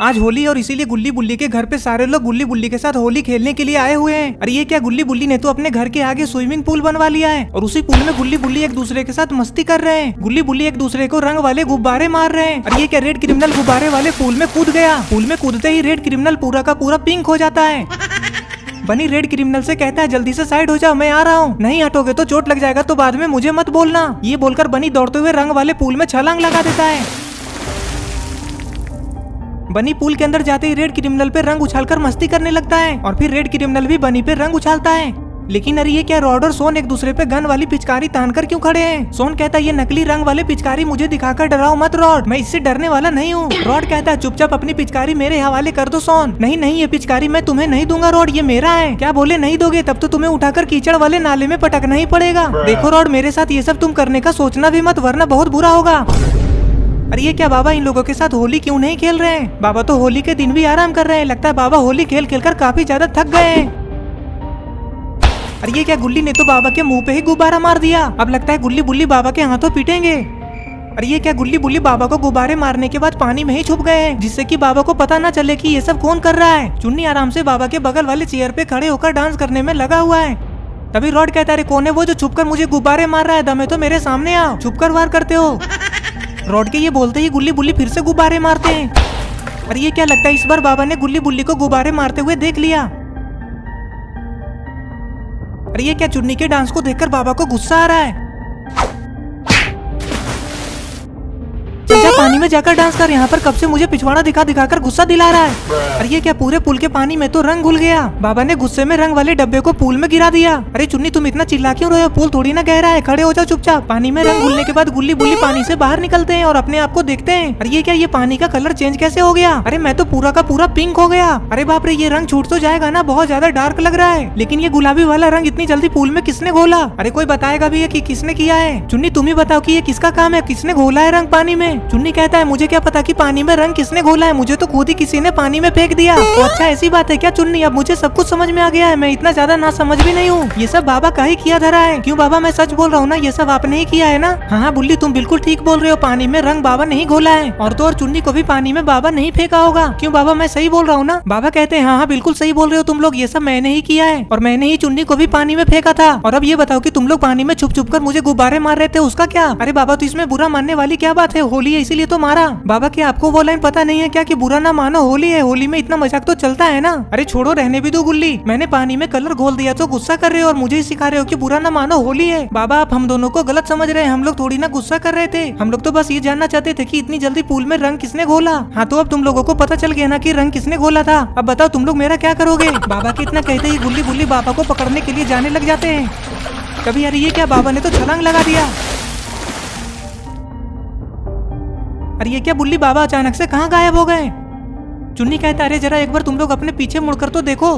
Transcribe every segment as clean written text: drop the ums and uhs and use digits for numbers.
आज होली और इसीलिए गुल्ली बुल्ली के घर पे सारे लोग गुल्ली बुल्ली के साथ होली खेलने के लिए आए हुए हैं। अरे ये क्या, गुल्ली बुल्ली ने तो अपने घर के आगे स्विमिंग पूल बनवा लिया है और उसी पूल में गुल्ली बुल्ली एक दूसरे के साथ मस्ती कर रहे हैं। गुल्ली बुल्ली एक दूसरे को रंग वाले गुब्बारे मार रहे हैं। अरे ये क्या, रेड क्रिमिनल गुब्बारे वाले पूल में कूद गया। पूल में कूदते ही रेड क्रिमिनल पूरा का पूरा पिंक हो जाता है। बनी रेड क्रिमिनल से कहता है जल्दी से साइड हो जाओ, मैं आ रहा हूँ, नहीं हटोगे तो चोट लग जाएगा, तो बाद में मुझे मत बोलना। ये बोलकर बनी दौड़ते हुए रंग वाले पूल में छलांग लगा देता है। बनी पूल के अंदर जाते ही रेड क्रिमिनल पे रंग उछालकर मस्ती करने लगता है और फिर रेड क्रिमिनल भी बनी पे रंग उछालता है। लेकिन अरे ये क्या, रॉड और सोन एक दूसरे पे गन वाली पिचकारी तानकर क्यों खड़े हैं? सोन कहता है ये नकली रंग वाले पिचकारी मुझे दिखाकर डराओ मत रॉड, मैं इससे डरने वाला नहीं हूँ। रॉड कहता है चुपचाप अपनी पिचकारी मेरे हवाले कर दो सोन। नहीं नहीं, ये पिचकारी मैं तुम्हें नहीं दूंगा रॉड, ये मेरा है। क्या बोले नहीं दोगे? तब तो तुम्हें उठाकर कीचड़ वाले नाले में पटकना ही पड़ेगा। देखो रॉड, मेरे साथ ये सब तुम करने का सोचना भी मत, वरना बहुत बुरा होगा। अरे ये क्या, बाबा इन लोगों के साथ होली क्यों नहीं खेल रहे हैं? बाबा तो होली के दिन भी आराम कर रहे हैं। लगता है बाबा होली खेल खेलकर काफी ज्यादा थक गए हैं। अरे ये क्या, गुल्ली ने तो बाबा के मुंह पे ही गुब्बारा मार दिया। अब लगता है गुल्ली बुल्ली बाबा के हाथों पीटेंगे। अरे ये क्या, गुल्ली बुल्ली बाबा को गुब्बारे मारने के बाद पानी में ही छुप गए हैं, जिससे कि बाबा को पता न चले कि ये सब कौन कर रहा है। चुन्नी आराम से बाबा के बगल वाले चेयर पे खड़े होकर डांस करने में लगा हुआ है। तभी रॉड कहता है कौन है वो जो छुपकर मुझे गुब्बारे मार रहा है? दम है तो मेरे सामने आओ, छुपकर वार करते हो। रॉड के ये बोलते ही गुल्ली बुल्ली फिर से गुब्बारे मारते हैं। अरे ये क्या, लगता है इस बार बाबा ने गुल्ली बुल्ली को गुब्बारे मारते हुए देख लिया। अरे ये क्या, चुन्नी के डांस को देखकर बाबा को गुस्सा आ रहा है। चल पानी में जाकर डांस कर, यहाँ पर कब से मुझे पिछवाड़ा दिखा दिखाकर गुस्सा दिला रहा है। अरे ये क्या, पूरे पुल के पानी में तो रंग घुल गया। बाबा ने गुस्से में रंग वाले डब्बे को पूल में गिरा दिया। अरे चुन्नी तुम इतना चिल्ला क्यों रहे हो? पुल थोड़ी ना गहरा है, खड़े हो जाओ चुपचाप। पानी में रंग घुलने के बाद गुल्ली बुल्ली पानी से बाहर निकलते हैं और अपने आप को देखते हैं। अरे ये क्या, ये पानी का कलर चेंज कैसे हो गया? अरे मैं तो पूरा का पूरा पिंक हो गया। अरे बाप रे, ये रंग छूट तो जाएगा ना, बहुत ज्यादा डार्क लग रहा है। लेकिन ये गुलाबी वाला रंग इतनी जल्दी पूल में किसने घोला? अरे कोई बताएगा भी है कि किसने किया है? चुन्नी तुम ही बताओ कि ये किसका काम है, किसने घोला है रंग पानी में? चुन्नी कहता है मुझे क्या पता कि पानी में रंग किसने घोला है, मुझे तो खुद ही किसी ने पानी में फेंक दिया। तो अच्छा ऐसी बात है क्या चुन्नी? अब मुझे सब कुछ समझ में आ गया है, मैं इतना ज्यादा ना समझ भी नहीं हूँ। ये सब बाबा का ही किया धरा है। क्यों बाबा, मैं सच बोल रहा हूँ ना, ये सब आपने ही किया है ना? हाँ बुल्ली तुम बिल्कुल ठीक बोल रहे हो, पानी में रंग बाबा नहीं घोला है। और तो और चुन्नी को भी पानी में बाबा नहीं फेंका होगा। क्यों बाबा, मैं सही बोल रहा हूँ ना? बाबा कहते हैं हाँ बिल्कुल सही बोल रहे हो तुम लोग, ये सब मैंने ही किया है और मैंने ही चुन्नी को भी पानी में फेंका था। और अब ये बताओ कि तुम लोग पानी में छुप छुप कर मुझे गुब्बारे मार रहे थे, उसका क्या? अरे बाबा तो इसमें बुरा मानने वाली क्या बात है, होली है इसीलिए तो मारा। बाबा क्या आपको वो लाइन पता नहीं है क्या कि बुरा ना मानो, होली है, होली में इतना मजाक तो चलता है ना? अरे छोड़ो, रहने भी दो गुल्ली, मैंने पानी में कलर घोल दिया तो गुस्सा कर रहे हो और मुझे ही सिखा रहे हो कि बुरा ना मानो, होली है। बाबा आप हम दोनों को गलत समझ रहे हैं, हम लोग थोड़ी ना गुस्सा कर रहे थे, हम लोग तो बस ये जानना चाहते थे कि इतनी जल्दी पूल में रंग किसने घोला। हाँ तो अब तुम लोगों को पता चल गया ना कि रंग किसने घोला था। अब बताओ तुम लोग मेरा क्या करोगे? बाबा के इतना कहते ही गुल्ली बुल्ली बाबा को पकड़ने के लिए जाने लग जाते हैं। कभी अरे ये क्या, बाबा ने तो छलांग लगा दिया। अरे ये क्या, बुल्ली बाबा अचानक से कहाँ गायब हो गए? चुन्नी कहता अरे जरा एक बार तुम लोग अपने पीछे मुड़कर तो देखो।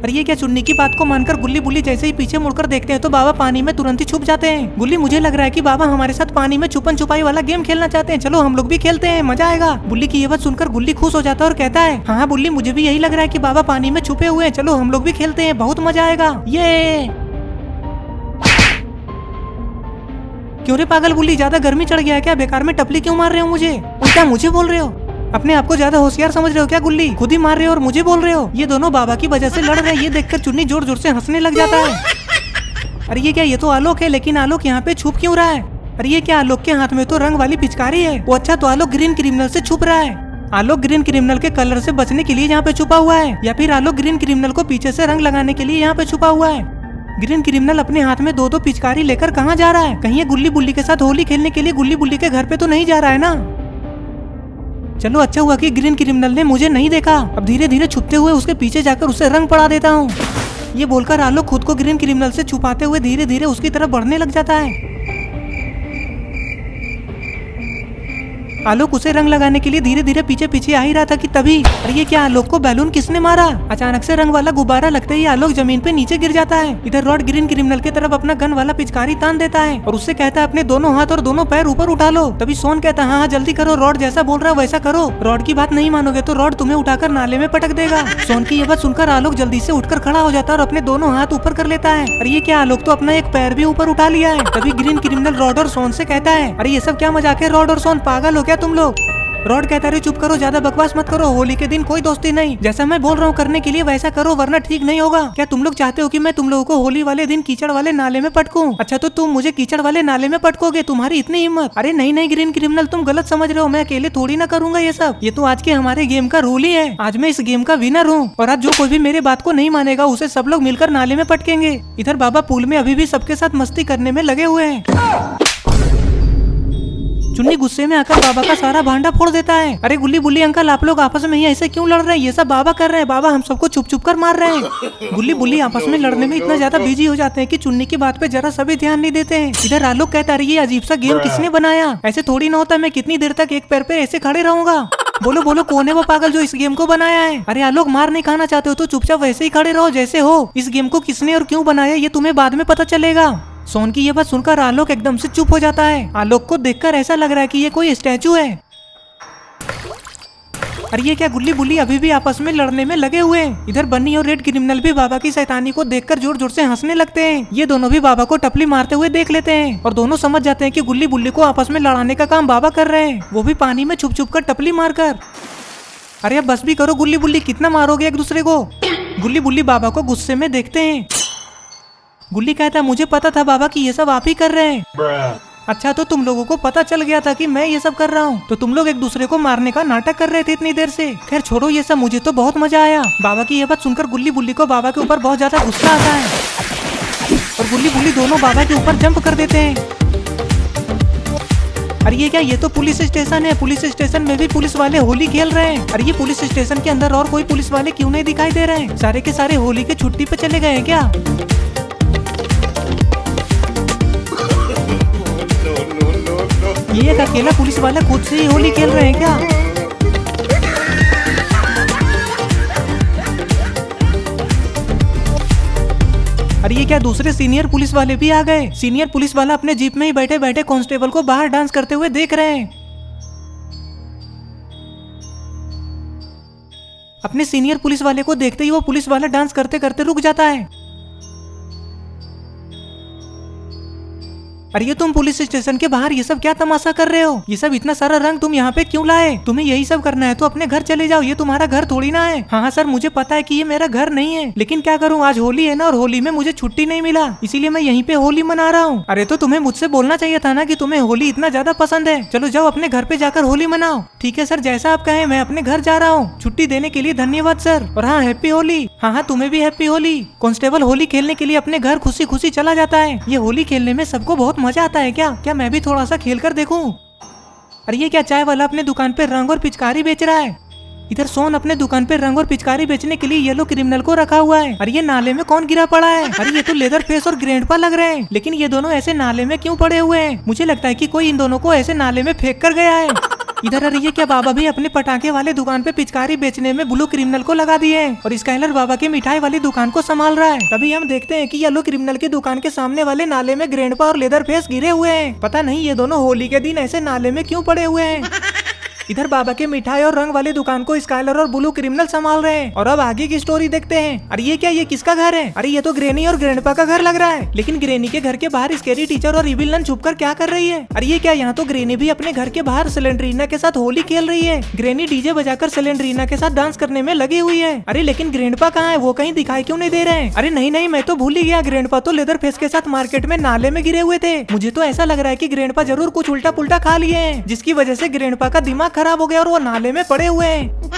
अरे ये क्या, चुन्नी की बात को मानकर गुल्ली बुल्ली जैसे ही पीछे मुड़कर देखते हैं तो बाबा पानी में तुरंत ही छुप जाते हैं। गुल्ली मुझे लग रहा है कि बाबा हमारे साथ पानी में छुपन छुपाई वाला गेम खेलना चाहते हैं, चलो हम लोग भी खेलते हैं, मजा आएगा। बुल्ली की ये बात सुनकर गुल्ली खुश हो जाता है और कहता है हाँ बुल्ली मुझे भी यही लग रहा है कि बाबा पानी में छुपे हुए हैं, चलो हम लोग भी खेलते हैं, बहुत मजा आएगा। ये क्यों रे पागल बुल्ली, ज्यादा गर्मी चढ़ गया क्या? बेकार में टपली क्यों मार रहे हो मुझे? उल्टा मुझे बोल रहे हो? अपने आप को ज्यादा होशियार समझ रहे हो क्या गुल्ली? खुद ही मार रहे हो और मुझे बोल रहे हो। ये दोनों बाबा की वजह से लड़ रहे हैं। ये देखकर चुन्नी जोर जोर से हंसने लग जाता है। अरे ये क्या, ये तो आलोक है, लेकिन आलोक यहाँ पे छुप क्यों रहा है? अरे ये क्या, आलोक के हाथ में तो रंग वाली पिचकारी है। वो अच्छा, तो आलोक ग्रीन क्रिमिनल से छुप रहा है। आलोक ग्रीन क्रिमिनल के कलर से बचने के लिए यहाँ पे छुपा हुआ है, या फिर आलोक ग्रीन क्रिमिनल को पीछे से रंग लगाने के लिए यहाँ पे छुपा हुआ है। ग्रीन क्रिमिनल अपने हाथ में दो पिचकारी लेकर कहाँ जा रहा है? कहीं ये गुल्ली बुल्ली के साथ होली खेलने के लिए गुल्ली बुल्ली के घर पे तो नहीं जा रहा है ना? चलो अच्छा हुआ कि ग्रीन क्रिमिनल ने मुझे नहीं देखा। अब धीरे धीरे छुपते हुए उसके पीछे जाकर उसे रंग पड़ा देता हूँ। ये बोलकर आलोक खुद को ग्रीन क्रिमिनल से छुपाते हुए धीरे धीरे उसकी तरफ बढ़ने लग जाता है। आलोक उसे रंग लगाने के लिए धीरे धीरे पीछे पीछे आ ही रहा था कि तभी अरे ये क्या, आलोक को बैलून किसने मारा? अचानक से रंग वाला गुब्बारा लगते ही आलोक जमीन पे नीचे गिर जाता है। इधर रॉड ग्रीन क्रिमिनल की तरफ अपना गन वाला पिचकारी तान देता है और उससे कहता है अपने दोनों हाथ और दोनों पैर ऊपर उठा लो। तभी सोन कहता है हाँ जल्दी करो, रॉड जैसा बोल रहा है वैसा करो, रॉड की बात नहीं मानोगे तो रॉड तुम्हें उठाकर नाले में पटक देगा। सोन की ये बात सुनकर आलोक जल्दी से उठकर खड़ा हो जाता है और अपने दोनों हाथ ऊपर कर लेता है। अरे ये क्या, आलोक तो अपना एक पैर भी ऊपर उठा लिया है। तभी ग्रीन क्रिमिनल रॉड और सोन से कहता है अरे ये सब क्या मजाक है, रॉड और सोन पागल हो क्या तुम लोग? रॉड कहता है चुप करो, ज्यादा बकवास मत करो, होली के दिन कोई दोस्ती नहीं, जैसा मैं बोल रहा हूँ करने के लिए वैसा करो वरना ठीक नहीं होगा। क्या तुम लोग चाहते हो कि मैं तुम लोगों को होली वाले दिन कीचड़ वाले नाले में पटकूं? अच्छा तो तुम मुझे कीचड़ वाले नाले में पटकोगे, तुम्हारी इतनी हिम्मत? अरे नहीं नहीं ग्रीन क्रिमिनल, तुम गलत समझ रहे हो, मैं अकेले थोड़ी ना करूंगा ये सब, ये तो आज के हमारे गेम का रूल ही है। आज मैं इस गेम का विनर हूँ और आज जो कोई भी मेरे बात को नहीं मानेगा उसे सब लोग मिलकर नाले में पटकेंगे। इधर बाबा पूल में अभी भी सबके साथ मस्ती करने में लगे हुए हैं। चुन्नी गुस्से में आकर बाबा का सारा भांडा फोड़ देता है। अरे गुल्ली बुल्ली अंकल, आप लोग आपस में ही ऐसे क्यों लड़ रहे हैं? ये सब बाबा कर रहे हैं, बाबा हम सबको छुप छुप कर मार रहे हैं। गुल्ली बुल्ली आपस में लड़ने में इतना ज्यादा बिजी हो जाते हैं कि चुन्नी की बात पे जरा सा भी ध्यान नहीं देते हैं। इधर आलोक कहता है ये अजीब सा गेम किसने बनाया? ऐसे थोड़ी ना होता, मैं कितनी देर तक एक पैर पे ऐसे खड़े रहूंगा? बोलो बोलो कौन है वो पागल जो इस गेम को बनाया है? अरे आलोक मार नहीं खाना चाहते हो तो चुपचाप वैसे ही खड़े रहो जैसे हो। इस गेम को किसने और क्यों बनाया ये तुम्हें बाद में पता चलेगा। सोन की ये बात सुनकर आलोक एकदम से चुप हो जाता है। आलोक को देखकर ऐसा लग रहा है कि ये कोई स्टैचू है। अरे ये क्या, गुल्ली बुल्ली अभी भी आपस में लड़ने में लगे हुए हैं। इधर बन्नी और रेड क्रिमिनल भी बाबा की शैतानी को देखकर जोर जोर से हंसने लगते हैं। ये दोनों भी बाबा को टपली मारते हुए देख लेते हैं और दोनों समझ जाते हैं कि गुल्ली बुल्ली को आपस में लड़ाने का काम बाबा कर रहे हैं, वो भी पानी में छुप छुप कर टपली मारकर। अरे अब बस भी करो गुल्ली बुल्ली, कितना मारोगे एक दूसरे को? गुल्ली बुल्ली बाबा को गुस्से में देखते हैं। गुल्ली कहता है मुझे पता था बाबा कि ये सब आप ही कर रहे हैं। अच्छा तो तुम लोगों को पता चल गया था कि मैं ये सब कर रहा हूँ, तो तुम लोग एक दूसरे को मारने का नाटक कर रहे थे इतनी देर से। खैर छोड़ो ये सब, मुझे तो बहुत मजा आया। बाबा की ये बात सुनकर गुल्ली बुल्ली को बाबा के ऊपर बहुत ज्यादा गुस्सा आता है और गुल्ली बुल्ली दोनों बाबा के ऊपर जंप कर देते हैं। अरे ये क्या, ये तो पुलिस स्टेशन है, पुलिस स्टेशन में भी पुलिस वाले होली खेल रहे हैं। अरे ये पुलिस स्टेशन के अंदर और कोई पुलिस वाले क्यों नहीं दिखाई दे रहे हैं? सारे के सारे होली के छुट्टी पे चले गए हैं क्या? ये एक अकेला पुलिस वाला खुद से ही होली खेल रहे हैं क्या? अरे ये क्या, दूसरे सीनियर पुलिस वाले भी आ गए। सीनियर पुलिस वाला अपने जीप में ही बैठे बैठे कांस्टेबल को बाहर डांस करते हुए देख रहे हैं। अपने सीनियर पुलिस वाले को देखते ही वो पुलिस वाला डांस करते करते रुक जाता है। अरे ये तुम पुलिस स्टेशन के बाहर ये सब क्या तमाशा कर रहे हो? ये सब इतना सारा रंग तुम यहाँ पे क्यों लाए? तुम्हें यही सब करना है तो अपने घर चले जाओ, ये तुम्हारा घर थोड़ी ना है। हाँ सर मुझे पता है कि ये मेरा घर नहीं है, लेकिन क्या करूँ आज होली है ना और होली में मुझे छुट्टी नहीं मिला, इसीलिए मैं यहीं पे होली मना रहा हूँ। अरे तो तुम्हें मुझसे बोलना चाहिए था ना कि तुम्हें होली इतना ज्यादा पसंद है। चलो जाओ अपने घर पे जाकर होली मनाओ। ठीक है सर, जैसा आप कहें, मैं अपने घर जा रहा हूँ। छुट्टी देने के लिए धन्यवाद सर, और हाँ हैप्पी होली। हाँ तुम्हें भी हैप्पी होली। कांस्टेबल होली खेलने के लिए अपने घर खुशी खुशी चला जाता है। ये होली खेलने में सबको बहुत मजा आता है। क्या मैं भी थोड़ा सा खेल कर देखूं? अरे ये क्या, चाय वाला अपने दुकान पे रंग और पिचकारी बेच रहा है। इधर सोन अपने दुकान पे रंग और पिचकारी बेचने के लिए येलो क्रिमिनल को रखा हुआ है। अरे ये नाले में कौन गिरा पड़ा है? अरे ये तो लेदर फेस और ग्रैंडपा लग रहे हैं, लेकिन ये दोनों ऐसे नाले में क्यों पड़े हुए हैं? मुझे लगता है कि कोई इन दोनों को ऐसे नाले में फेंक कर गया है। इधर अरे ये क्या, बाबा भी अपने पटाखे वाले दुकान पे पिचकारी बेचने में ब्लू क्रिमिनल को लगा दिए हैं और स्काइलर बाबा की मिठाई वाली दुकान को संभाल रहा है। तभी हम देखते हैं कि येलो क्रिमिनल की दुकान के सामने वाले नाले में ग्रैंडपा और लेदर फेस गिरे हुए हैं। पता नहीं ये दोनों होली के दिन ऐसे नाले में क्यों पड़े हुए हैं। इधर बाबा के मिठाई और रंग वाली दुकान को स्काइलर और ब्लू क्रिमिनल संभाल रहे हैं। और अब आगे की स्टोरी देखते हैं। अरे ये क्या, ये किसका घर है? अरे ये तो ग्रेनी और ग्रैंडपा का घर लग रहा है, लेकिन ग्रेनी के घर के बाहर स्केरी टीचर और इविल नन छुपकर क्या कर रही है? अरे ये क्या, यहाँ तो ग्रेनी भी अपने घर के बाहर सिलेंड्रीना के साथ होली खेल रही है। ग्रेनी डीजे बजाकर सिलेंड्रीना के साथ डांस करने में लगी हुई है। अरे लेकिन ग्रैंडपा कहाँ है? वो कहीं दिखाई क्यों नहीं दे रहे हैं? अरे नहीं नहीं, मैं तो भूल ही गया, ग्रैंडपा तो लेदर फेस के साथ मार्केट में नाले में गिरे हुए थे। मुझे तो ऐसा लग रहा है कि ग्रैंडपा जरूर कुछ उल्टा पुल्टा खा लिए हैं, जिसकी वजह से ग्रैंडपा का दिमाग खराब हो गया और वो नाले में पड़े हुए हैं।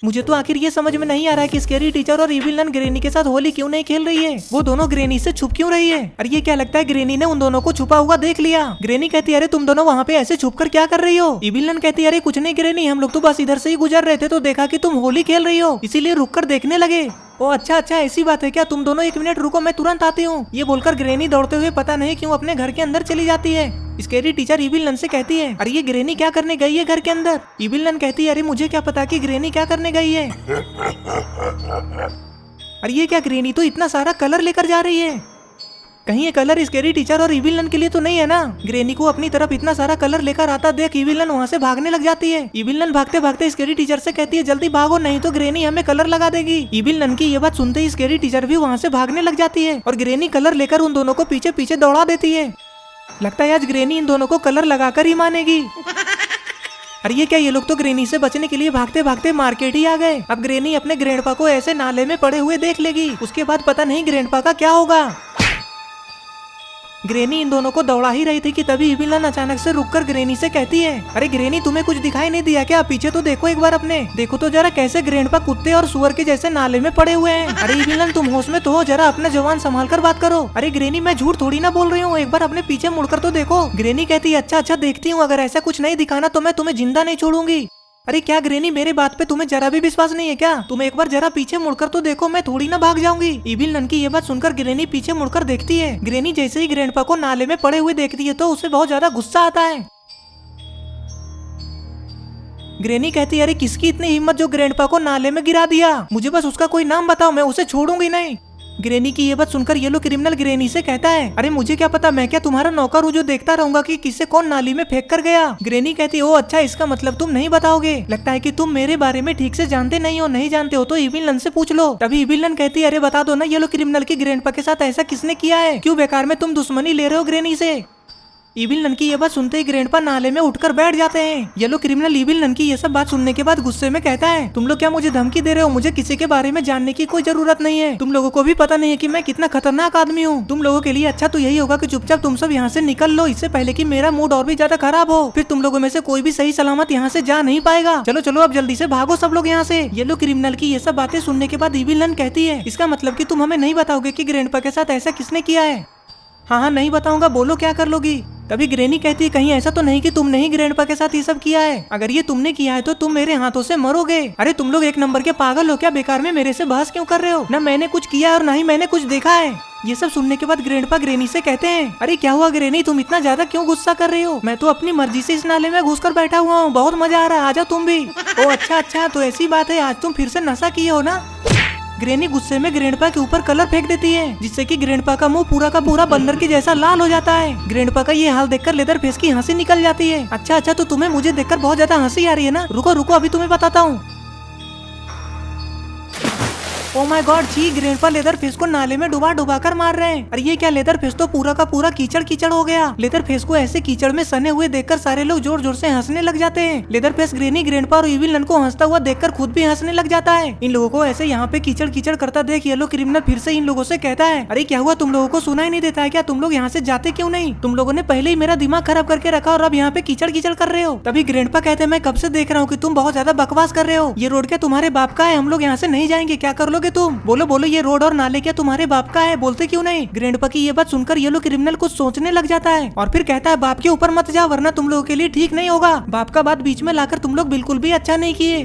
मुझे तो आखिर ये समझ में नहीं आ रहा है कि स्केरी टीचर और इविल नन ग्रेनी के साथ होली क्यों नहीं खेल रही है? वो दोनों ग्रेनी से छुप क्यों रही है? अरे ये क्या लगता है ग्रेनी ने उन दोनों को छुपा हुआ देख लिया। ग्रेनी कहती है अरे तुम दोनों वहाँ पे ऐसे छुप कर क्या कर रही हो? इविल नन कहती है अरे कुछ नहीं ग्रेनी, हम लोग तो बस इधर से ही गुजर रहे थे तो देखा कि तुम होली खेल रही हो, इसीलिए रुक कर देखने लगे। ओ अच्छा अच्छा, ऐसी बात है क्या? तुम दोनों 1 मिनट रुको, मैं तुरंत आती हूँ। ये बोलकर ग्रेनी दौड़ते हुए पता नहीं क्यों अपने घर के अंदर चली जाती है। स्केरी टीचर इविल नन से कहती है अरे ये ग्रेनी क्या करने गई है घर के अंदर? इविल नन कहती है अरे मुझे क्या पता कि ग्रेनी क्या करने गई है। अरे ये क्या, ग्रेनी तो इतना सारा कलर लेकर जा रही है, कहीं ये कलर स्केरी टीचर और इविल नन के लिए तो नहीं है ना? ग्रेनी को अपनी तरफ इतना सारा कलर लेकर आता देख इविल नन वहाँ से भागने लग जाती है। इविल नन भागते भागते स्केरी टीचर से कहती है जल्दी भागो नहीं तो ग्रेनी हमें कलर लगा देगी। इविल नन की ये बात सुनते ही स्केरी टीचर भी वहाँ से भागने लग जाती है और ग्रेनी कलर लेकर उन दोनों को पीछे पीछे दौड़ा देती है। लगता है आज ग्रेनी इन दोनों को कलर लगाकर ही मानेगी। अरे ये क्या, ये लोग तो ग्रेनी से बचने के लिए भागते भागते मार्केट ही आ गए। अब ग्रेनी अपने ग्रैंडपा को ऐसे नाले में पड़े हुए देख लेगी, उसके बाद पता नहीं ग्रैंडपा का क्या होगा। ग्रेनी इन दोनों को दौड़ा ही रही थी कि तभी इविलन अचानक से रुककर ग्रेनी से कहती है, अरे ग्रेनी तुम्हें कुछ दिखाई नहीं दिया क्या? पीछे तो देखो एक बार अपने, देखो तो जरा कैसे ग्रैंडपा कुत्ते और सुअर के जैसे नाले में पड़े हुए हैं। अरे इविलन तुम होश में तो हो, जरा अपना जवान संभाल कर बात करो। अरे ग्रेनी मैं झूठ थोड़ी ना बोल रही हूँ, एक बार अपने पीछे मुड़कर तो देखो। ग्रेनी कहती है अच्छा अच्छा देखती हूँ, अगर ऐसा कुछ नहीं दिखाना तो मैं तुम्हें जिंदा नहीं छोड़ूंगी। अरे क्या ग्रेनी मेरे बात पे तुम्हें जरा भी विश्वास नहीं है क्या? तुम एक बार जरा पीछे मुड़कर तो देखो, मैं थोड़ी ना भाग जाऊंगी। इविलन की ये बात सुनकर ग्रेनी पीछे मुड़कर देखती है। ग्रेनी जैसे ही ग्रैंडपा को नाले में पड़े हुए देखती है तो उसे बहुत ज्यादा गुस्सा आता है। ग्रेनी कहती है अरे किसकी इतनी हिम्मत जो ग्रैंडपा को नाले में गिरा दिया? मुझे बस उसका कोई नाम बताओ, मैं उसे छोड़ूंगी नहीं। ग्रेनी की ये बात सुनकर येलो क्रिमिनल ग्रेनी से कहता है, अरे मुझे क्या पता, मैं क्या तुम्हारा नौकर हूँ जो देखता रहूंगा कि किसे कौन नाली में फेंक कर गया। ग्रेनी कहती है ओ अच्छा, इसका मतलब तुम नहीं बताओगे, लगता है कि तुम मेरे बारे में ठीक से जानते नहीं हो, नहीं जानते हो तो इविलन से पूछ लो। तभी इविलन कहती है अरे बता दो ना येलो क्रिमिनल की ग्रैंडपा के साथ ऐसा किसने किया है, क्यों बेकार में तुम दुश्मनी ले रहे हो ग्रेनी से। इविलन की ये बात सुनते ही ग्रैंडपा नाले में उठकर बैठ जाते हैं। येलो क्रिमिनल इविलन की ये सब बात सुनने के बाद गुस्से में कहता है, तुम लोग क्या मुझे धमकी दे रहे हो? मुझे किसी के बारे में जानने की कोई जरूरत नहीं है। तुम लोगों को भी पता नहीं है कि मैं कितना खतरनाक आदमी हूँ। तुम लोगों के लिए अच्छा तो यही होगा कि चुपचाप तुम सब यहाँ से निकल लो, इससे पहले कि मेरा मूड और भी ज्यादा खराब हो। फिर तुम लोगों में से कोई भी सही सलामत यहाँ से जा नहीं पाएगा। चलो चलो अब जल्दी से भागो सब लोग यहाँ से। येलो क्रिमिनल की ये सब बातें सुनने के बाद इविलन कहती है, इसका मतलब कि तुम हमें नहीं बताओगे कि ग्रैंडपा के साथ ऐसा किसने किया है? हाँ हाँ नहीं बताऊंगा, बोलो क्या कर लोगी? तभी ग्रेनी कहती है कहीं ऐसा तो नहीं कि तुमने ही ग्रैंडपा के साथ ये सब किया है? अगर ये तुमने किया है तो तुम मेरे हाथों से मरोगे। अरे तुम लोग एक नंबर के पागल हो क्या? बेकार में मेरे से बहस क्यों कर रहे हो? ना मैंने कुछ किया और ना ही मैंने कुछ देखा है। ये सब सुनने के बाद ग्रैंडपा ग्रेनी से कहते हैं, अरे क्या हुआ ग्रेनी, तुम इतना ज्यादा क्यों गुस्सा कर रही हो? मैं तो अपनी मर्जी से इस नाले में घुसकर बैठा हुआ हूँ, बहुत मजा आ रहा है, आ जाओ तुम भी। ओ अच्छा अच्छा, तो ऐसी बात है, आज तुम फिर से नशा किए हो ना? ग्रेनी गुस्से में ग्रैंडपा के ऊपर कलर फेंक देती है, जिससे कि ग्रैंडपा का मुंह पूरा का पूरा बंदर के जैसा लाल हो जाता है। ग्रैंडपा का ये हाल देखकर लेदर फेस की हंसी निकल जाती है। अच्छा अच्छा, तो तुम्हें मुझे देखकर बहुत ज्यादा हंसी आ रही है ना? रुको रुको अभी तुम्हें बताता हूँ। Oh my God ji, grandpa leather face को नाले में डुबा डुबा कर मार रहे हैं। अरे ये क्या, लेदर फेस तो पूरा का पूरा कीचड़ कीचड़ हो गया। लेदर फेस को ऐसे कीचड़ में सने हुए देखकर सारे लोग जोर जोर से हंसने लग जाते हैं। लेदर फेस ग्रेनी, ग्रैंडपा और इविलन को हंसता हुआ देखकर खुद भी हंसने लग जाता है। इन लोगों को ऐसे यहाँ पे कीचड़ कीचड़ करता देख येलो क्रिमिनल फिर से इन लोगों से कहता है, अरे क्या हुआ, तुम लोगों को सुनाई नहीं देता है क्या? तुम लोग यहाँ से जाते क्यों नहीं? तुम लोगों ने पहले ही मेरा दिमाग खराब करके रखा और अब यहाँ पे कीचड़ कीचड़ कर रहे हो। तभी ग्रैंडपा कहते हैं, मैं कब से देख रहा हूँ कि तुम बहुत ज्यादा बकवास कर रहे हो। ये रोड क्या तुम्हारे बाप का है? हम लोग यहाँ से नहीं जाएंगे, क्या कर लोगे तुम? बोलो बोलो, ये रोड और नाले क्या तुम्हारे बाप का है? बोलते क्यों नहीं? ग्रैंडपा की ये बात सुनकर येलो क्रिमिनल कुछ सोचने लग जाता है और फिर कहता है, बाप के ऊपर मत जाओ वरना तुम लोगों के लिए ठीक नहीं होगा। बाप का बात बीच में लाकर तुम लोग बिल्कुल भी अच्छा नहीं किए।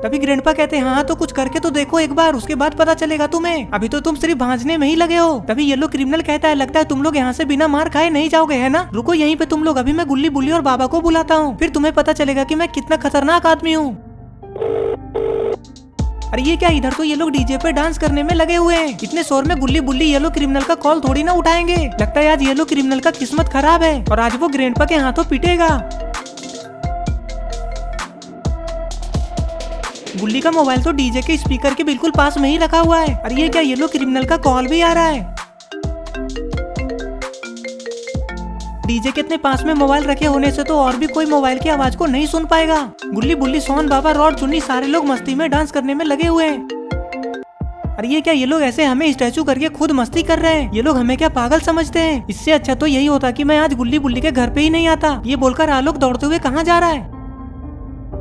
तभी ग्रैंडपा कहते हैं, हाँ तो कुछ करके तो देखो एक बार, उसके बाद पता चलेगा तुम्हें, अभी तो तुम सिर्फ भांजने में ही लगे हो। तभी येलो क्रिमिनल कहता है, लगता है तुम लोग यहाँ से बिना मार खाए नहीं जाओगे है ना? रुको यहीं पे तुम लोग, अभी मैं गुल्ली बुल्ली और बाबा को बुलाता हूँ, फिर तुम्हें पता चलेगा कि मैं कितना खतरनाक आदमी हूँ। अरे ये क्या, इधर तो ये लोग डीजे पे डांस करने में लगे हुए हैं। इतने शोर में गुल्ली बुल्ली येलो क्रिमिनल का कॉल थोड़ी ना उठाएंगे। लगता है आज येलो क्रिमिनल का किस्मत खराब है और आज वो ग्रैंडपा के हाथों पिटेगा। गुल्ली का मोबाइल तो डीजे के स्पीकर के बिल्कुल पास में ही रखा हुआ है। अरे ये क्या, येलो क्रिमिनल का कॉल भी आ रहा है। डीजे के इतने पास में मोबाइल रखे होने से तो और भी कोई मोबाइल की आवाज को नहीं सुन पाएगा। गुल्ली बुल्ली, सोन बाबा, रॉड, चुन्नी सारे लोग मस्ती में डांस करने में लगे हुए हैं। अरे ये क्या, ये लोग ऐसे हमें स्टैचू करके खुद मस्ती कर रहे हैं। ये लोग हमें क्या पागल समझते हैं? इससे अच्छा तो यही होता कि मैं आज गुल्ली बुल्ली के घर पे ही नहीं आता। ये बोलकर आलोक दौड़ते हुए कहाँ जा रहा है?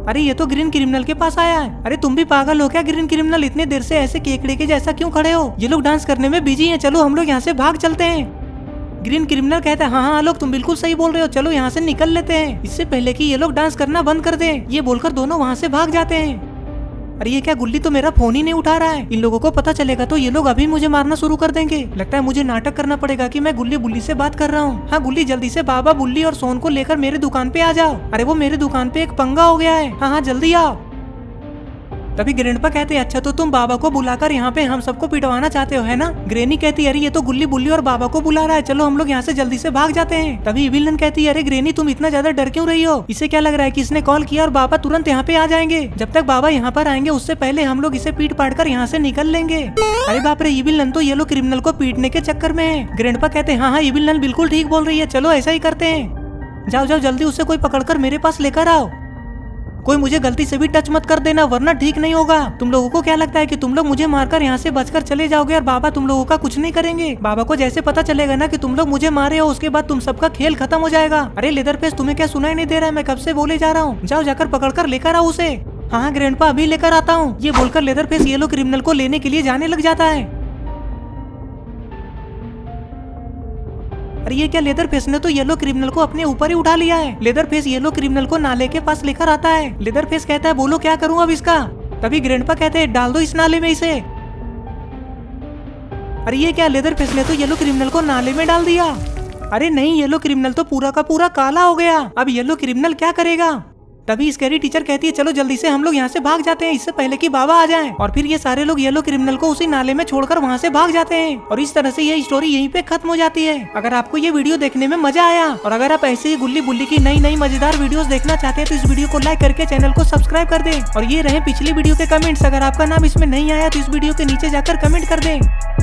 अरे ये तो ग्रीन क्रिमिनल के पास आया है। अरे तुम भी पागल हो क्या ग्रीन क्रिमिनल? इतने देर से ऐसे केकड़े के जैसा क्यों खड़े हो? ये लोग डांस करने में बिजी हैं, चलो हम लोग यहाँ से भाग चलते हैं। ग्रीन क्रिमिनल कहता है, हाँ हाँ आलोक तुम बिल्कुल सही बोल रहे हो, चलो यहाँ से निकल लेते हैं, इससे पहले कि ये लोग डांस करना बंद कर दें। ये बोलकर दोनों वहाँ से भाग जाते हैं। अरे ये क्या, गुल्ली तो मेरा फोन ही नहीं उठा रहा है। इन लोगों को पता चलेगा तो ये लोग अभी मुझे मारना शुरू कर देंगे। लगता है मुझे नाटक करना पड़ेगा कि मैं गुल्ली बुल्ली से बात कर रहा हूँ। हाँ गुल्ली, जल्दी से बाबा, बुल्ली और सोन को लेकर मेरे दुकान पे आ जाओ। अरे वो मेरे दुकान पे एक पंगा हो गया है। हाँ हाँ जल्दी आओ। तभी ग्रैंडपा कहते हैं, अच्छा तो तुम बाबा को बुलाकर यहाँ पे हम सबको पिटवाना चाहते हो है ना? ग्रेनी कहती है, अरे ये तो गुल्ली बुल्ली और बाबा को बुला रहा है, चलो हम लोग यहाँ से जल्दी से भाग जाते हैं। तभी इविलन कहती है, अरे ग्रेनी तुम इतना ज्यादा डर क्यों रही हो? इसे क्या लग रहा है कि इसने कॉल किया और बाबा तुरंत यहाँ पे आ जाएंगे? जब तक बाबा यहाँ पर आएंगे उससे पहले हम लोग इसे पीट पाट कर यहाँ से निकल लेंगे। अरे बाप रे, इविलन तो येलो क्रिमिनल को पीटने के चक्कर में है। ग्रैंडपा कहते हैं, हाँ हाँ इविलन बिल्कुल ठीक बोल रही है, चलो ऐसा ही करते हैं। जाओ जाओ जल्दी उसे कोई पकड़कर मेरे पास लेकर आओ। कोई मुझे गलती से भी टच मत कर देना वरना ठीक नहीं होगा। तुम लोगों को क्या लगता है कि तुम लोग मुझे मारकर यहाँ से बचकर चले जाओगे और बाबा तुम लोगों का कुछ नहीं करेंगे? बाबा को जैसे पता चलेगा ना कि तुम लोग मुझे मारे हो उसके बाद तुम सबका खेल खत्म हो जाएगा। अरे लेदरफेस तुम्हें क्या सुनाई नहीं दे रहा है? मैं कब से बोले जा रहा हूँ, जाओ जाकर पकड़कर लेकर आओ उसे। हाँ ग्रैंडपा अभी लेकर आता हूँ। ये बोलकर लेदरफेस येलो क्रिमिनल को लेने के लिए जाने लग जाता है। अरे ये क्या, लेदरफेस ने तो येलो क्रिमिनल को अपने ऊपर ही उठा लिया है। लेदरफेस येलो क्रिमिनल को नाले के पास लेकर आता है। लेदरफेस कहता है बोलो क्या करूं अब इसका? तभी ग्रैंडपा कहते हैं डाल दो इस नाले में इसे। अरे ये क्या, लेदरफेस ने तो येलो क्रिमिनल को नाले में डाल दिया। अरे नहीं, येलो क्रिमिनल तो पूरा का पूरा काला हो गया। अब येलो क्रिमिनल क्या करेगा? तभी स्कैरी टीचर कहती है चलो जल्दी से हम लोग यहाँ से भाग जाते हैं इससे पहले कि बाबा आ जाएं। और फिर ये सारे लोग येलो क्रिमिनल को उसी नाले में छोड़कर वहाँ से भाग जाते हैं और इस तरह से ये स्टोरी यहीं पे खत्म हो जाती है। अगर आपको ये वीडियो देखने में मजा आया और अगर आप ऐसे ही गुल्ली बुल्ली की नई नई मजेदार वीडियोस देखना चाहते हैं तो इस वीडियो को लाइक करके चैनल को सब्सक्राइब कर दें। और ये रहे पिछली वीडियो के कमेंट्स, अगर आपका नाम इसमें नहीं आया तो इस वीडियो के नीचे जाकर कमेंट कर दें।